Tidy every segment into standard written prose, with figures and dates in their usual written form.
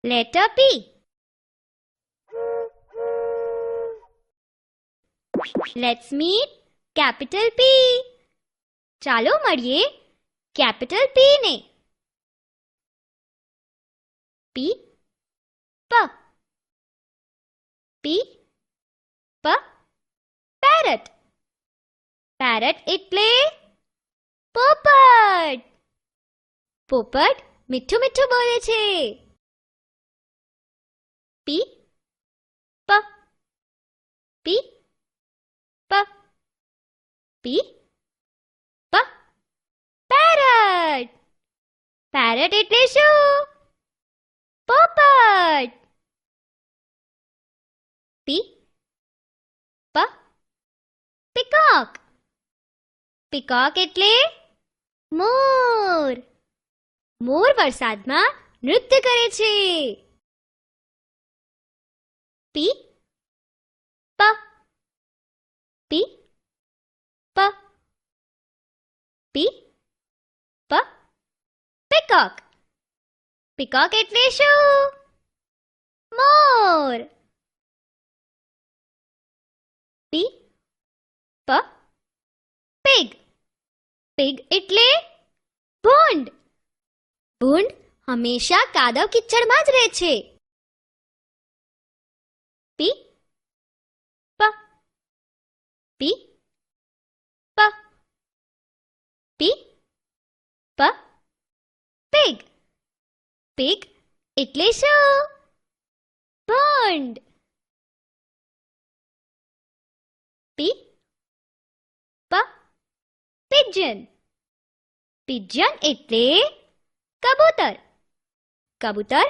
Letter P. Let's meet capital P. ચાલો મળીએ capital P ને. P, P, P, P, parrot. Parrot એટલે પોપટ. પોપટ મીઠું મીઠું બોલે છે. P, P, P, P, P, P, parrot. Parrot એટલે શું? પોપટ. P, P, peacock. Peacock એટલે મોર. મોર વરસાદમાં નૃત્ય કરે છે. P, P, P, P, P, P, peacock. Peacock એટલે શું? મોર. P, P, pig. Pig એટલે ભૂંડ. ભૂંડ હંમેશા કાદવ કિચડમાં જ રહે છે. P, P, P, P, P, P, pig. Pig એટલે શું? ભૂંડ. P, P, pigeon. Pigeon એટલે કબૂતર. કબૂતર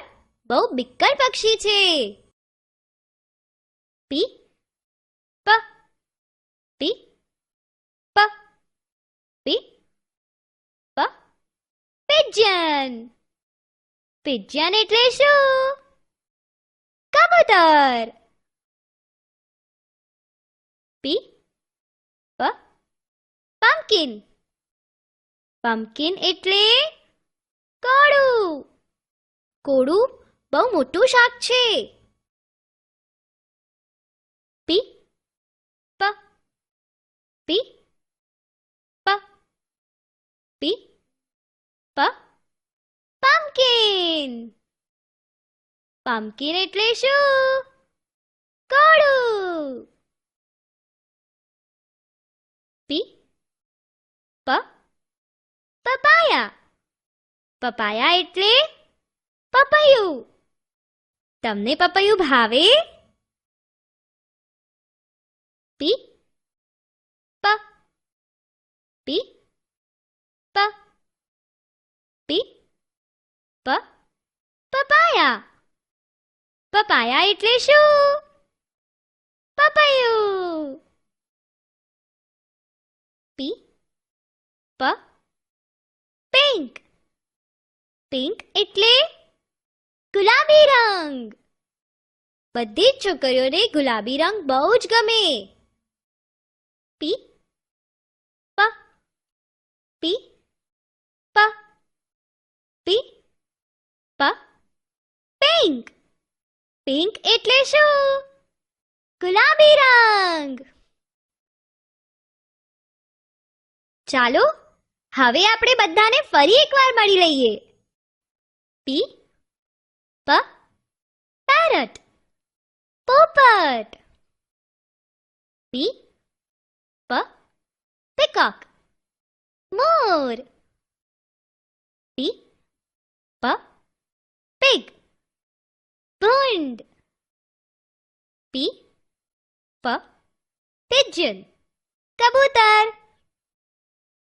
બહુ બિક્કર પક્ષી છે. P, P, P, P, P, P, pigeon. Pigeon એટલે શું? કબૂતર. P, P, pumpkin. Pumpkin એટલે કોળું. કોળું બહુ મોટું શાક છે. P, P, P, P, P, P, pumpkin. Pumpkin એટલે શું? કોળું. P, P, papaya. Papaya એટલે પપૈયું. તમને પપૈયું ભાવે? P, P, P, P, P, P, papaya. Papaya એટલે શું? પપૈયું. P, P, pink. Pink એટલે ગુલાબી રંગ. બધી જ છોકરીઓને ગુલાબી રંગ બહુ જ ગમે. P, P, P, P, P, P, pink. Pink એટલે શું? ગુલાબી રંગ. ચાલો હવે આપણે બધાને ફરી એકવાર મળી લઈએ. P, P, parrot. પોપટ. P, P, peacock. મોર. P, P, pig. ભૂંડ. P, P, pigeon. કબૂતર.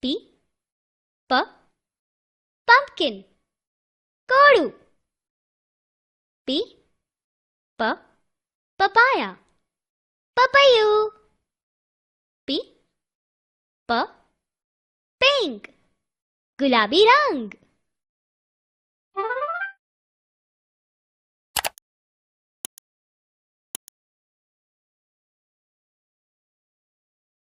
P, P, pumpkin. કોળું. P, P, papaya. પપૈયું. P, P, pink. ગુલાબી રંગ.